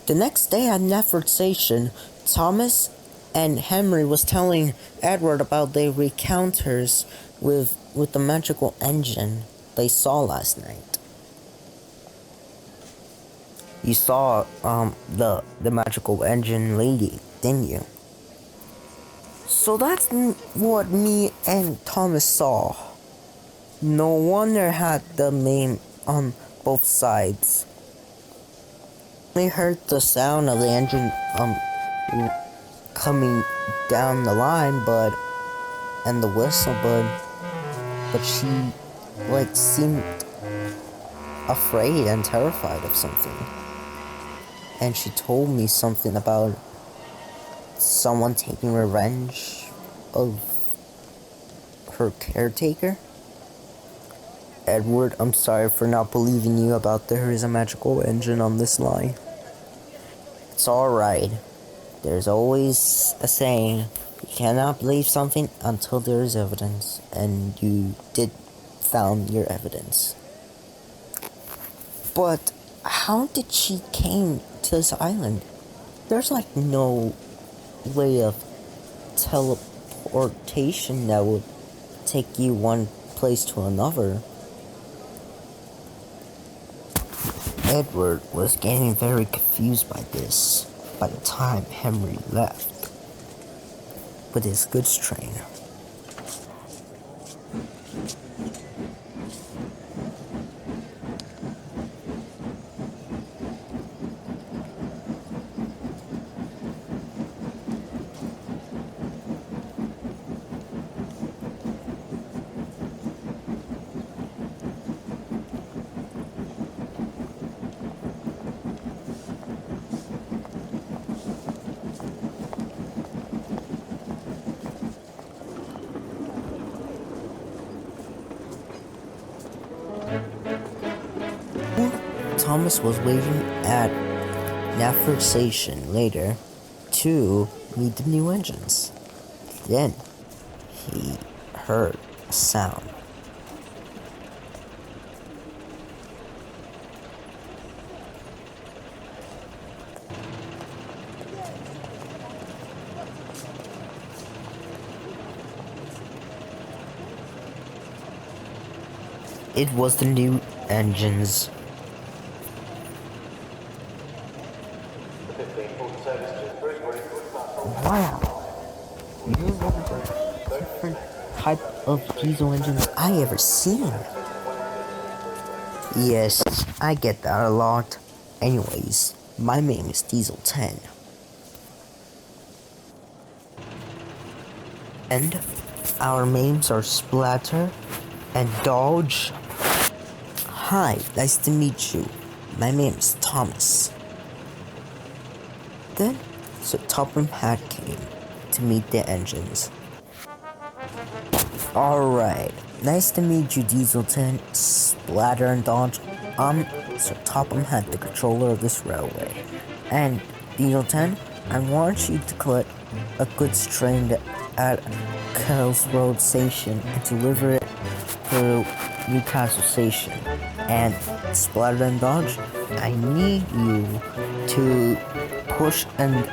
The next day at Nefford Station, Thomas and Henry was telling Edward about their encounters with the magical engine they saw last night. You saw the magical engine lady, didn't you? So that's what me and Thomas saw. No wonder had the name on both sides. We heard the sound of the engine coming down the line, and the whistle, but she seemed afraid and terrified of something. And she told me something about someone taking revenge of her caretaker. Edward, I'm sorry for not believing you about there is a magical engine on this line. It's alright. There's always a saying, you cannot believe something until there is evidence, and you did found your evidence. But how did she came to this island? There's no way of teleportation that would take you one place to another. Edward was getting very confused by this by the time Henry left with his goods train. Thomas was waiting at Nefford Station later to meet the new engines. Then he heard a sound. It was the new engines. Wow, you're one of the different type of diesel engines I ever seen. Yes, I get that a lot. Anyways, my name is Diesel 10. And our names are Splatter and Dodge. Hi, nice to meet you. My name is Thomas. Then Sir Topham Hatt came to meet the engines. Alright, nice to meet you, Diesel 10, Splatter and Dodge. I'm Sir Topham Hatt, the controller of this railway. And Diesel 10, I want you to collect a goods train at Kells Road Station and deliver it to Newcastle Station. And Splatter and Dodge, I need you to push and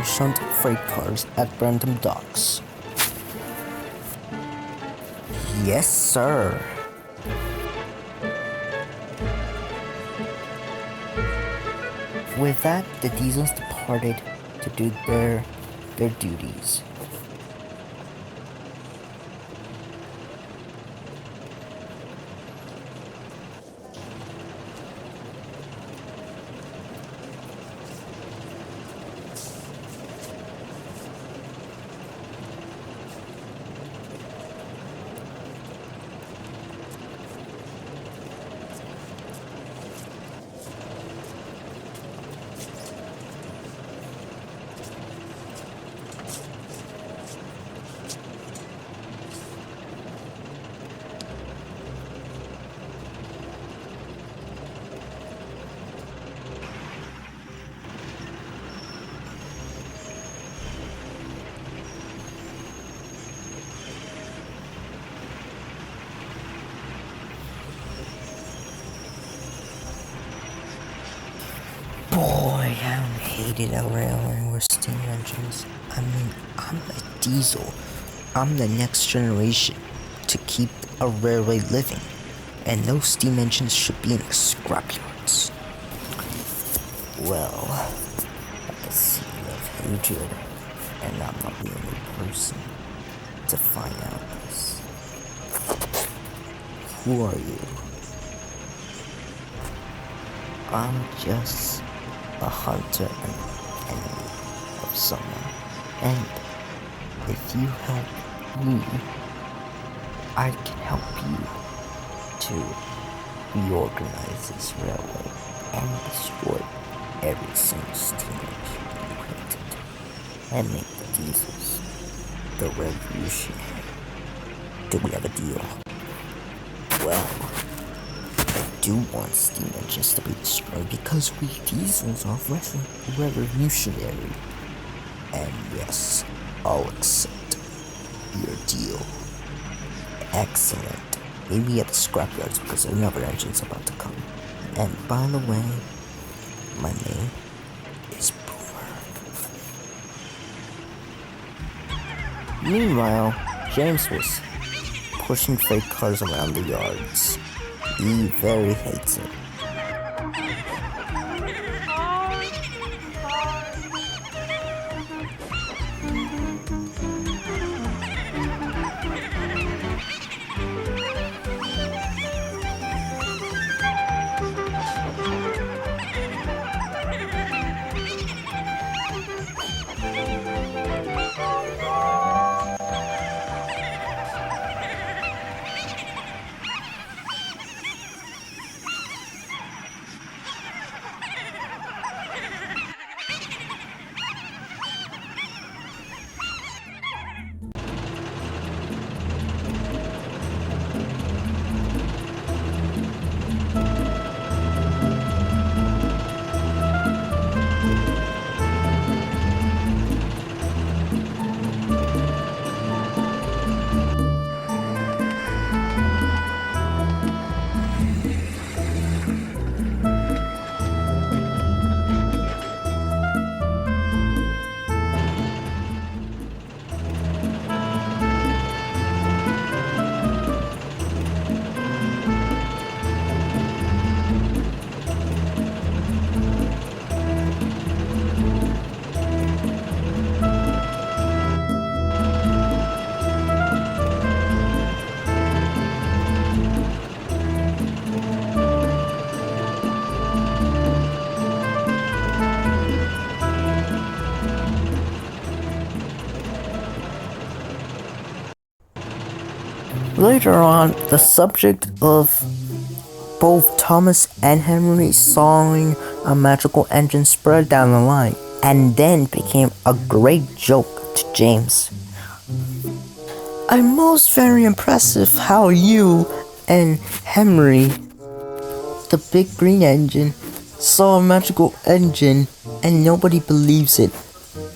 shunt freight cars at Brentham Docks. Yes, sir. With that, the Diesels departed to do their duties. hated a railway were steam engines. I mean, I'm a diesel. I'm the next generation to keep a railway living. And those steam engines should be in the scrapyards. Well, I see you have hatred, and I'm not the only person to find out this. Who are you? I'm just a hunter and enemy of someone, and if you help me, I can help you to reorganize this railway and destroy every single steam engine you created and make the diesels the revolutionary. Do we have a deal? Well, I do want steam engines to be destroyed because we diesels are revolutionary. And yes, I'll accept your deal. Excellent. Maybe at the scrapyards because another engine's about to come. And by the way, my name is Boomer. Meanwhile, James was pushing freight cars around the yards. He very hates it. Later on, the subject of both Thomas and Henry sawing a magical engine spread down the line, and then became a great joke to James. I'm most very impressive how you and Henry, the big green engine, saw a magical engine and nobody believes it.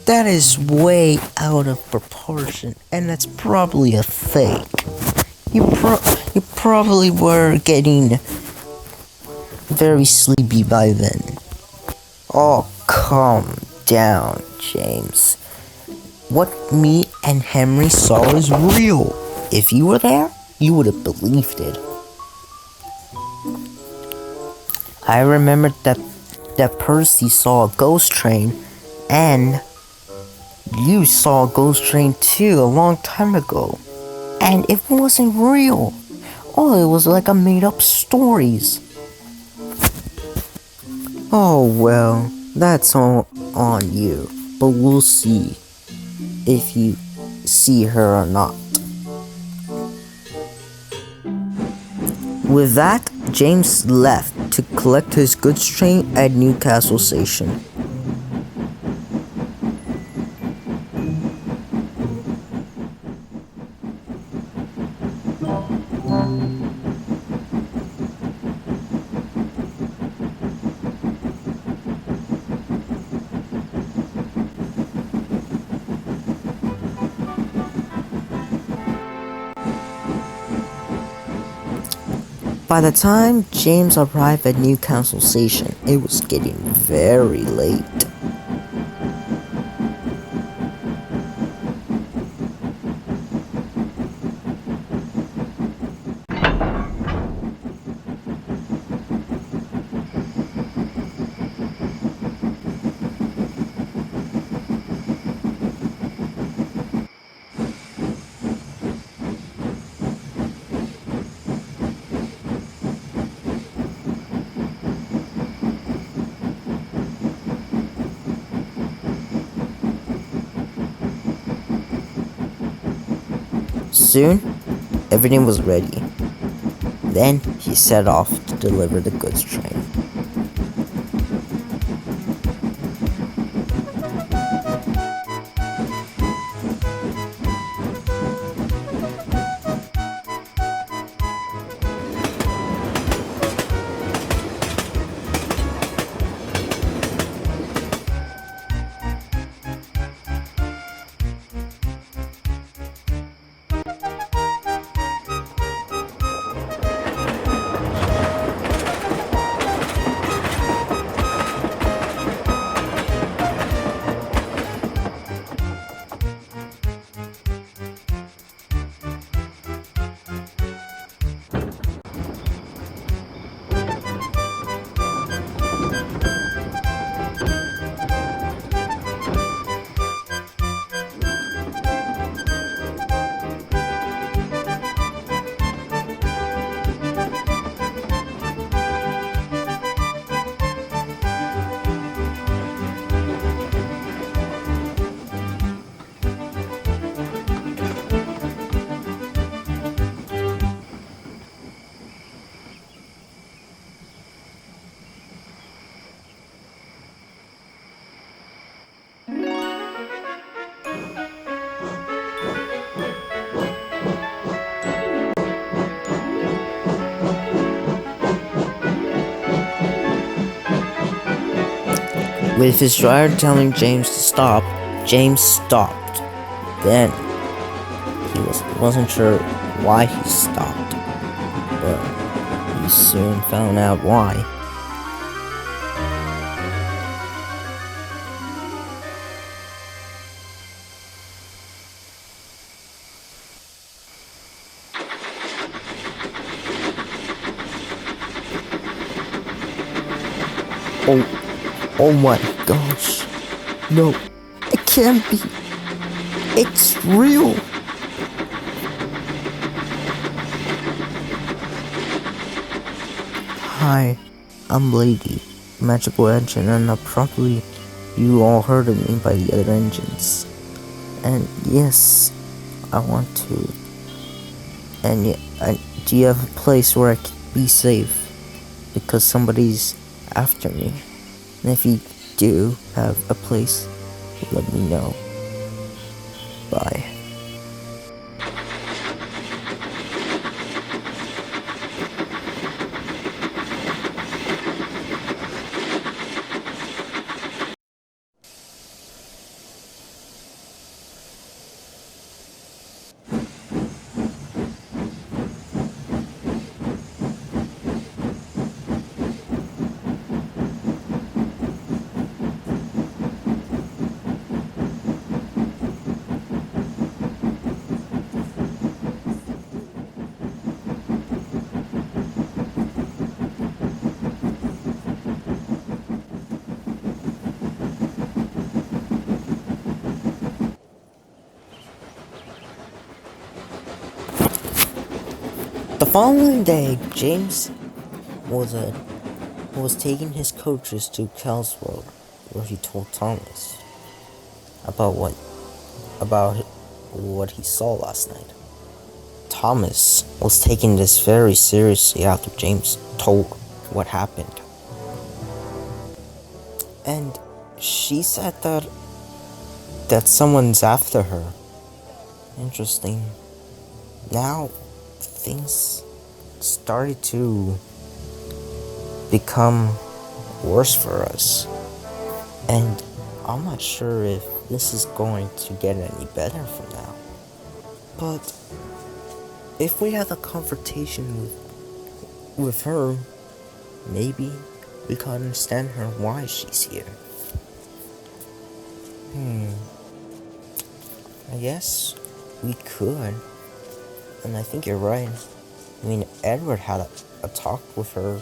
That is way out of proportion, and that's probably a fake. You probably were getting very sleepy by then. Oh, calm down, James. What me and Henry saw is real. If you were there, you would have believed it. I remembered that Percy saw a ghost train, and you saw a ghost train too a long time ago. And it wasn't real. Oh, it was like a made-up stories. Oh well, that's all on you. But we'll see if you see her or not. With that, James left to collect his goods train at Newcastle Station. By the time James arrived at Newcastle Station, it was getting very late. Soon, everything was ready. Then he set off to deliver the goods train. With his driver telling James to stop, James stopped. Then, he wasn't sure why he stopped, but he soon found out why. Oh my gosh. No, it can't be. It's real. Hi, I'm Lady, Magical Engine, and probably you all heard of me by the other engines. And yes, I want to. And do you have a place where I can be safe? Because somebody's after me. And if you do have a place, let me know. Bye. The following day, James was taking his coaches to Kelsworld, where he told Thomas about what he saw last night. Thomas was taking this very seriously after James told what happened. And she said that someone's after her. Interesting. Now things started to become worse for us. And I'm not sure if this is going to get any better from now. But if we have a confrontation with her, maybe we can understand her why she's here. I guess we could. And I think you're right. I mean, Edward had a talk with her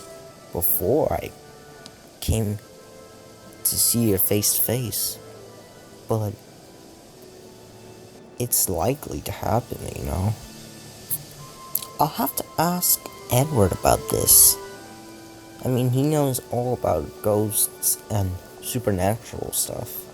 before I came to see her face to face. But it's likely to happen, you know. I'll have to ask Edward about this. I mean, he knows all about ghosts and supernatural stuff.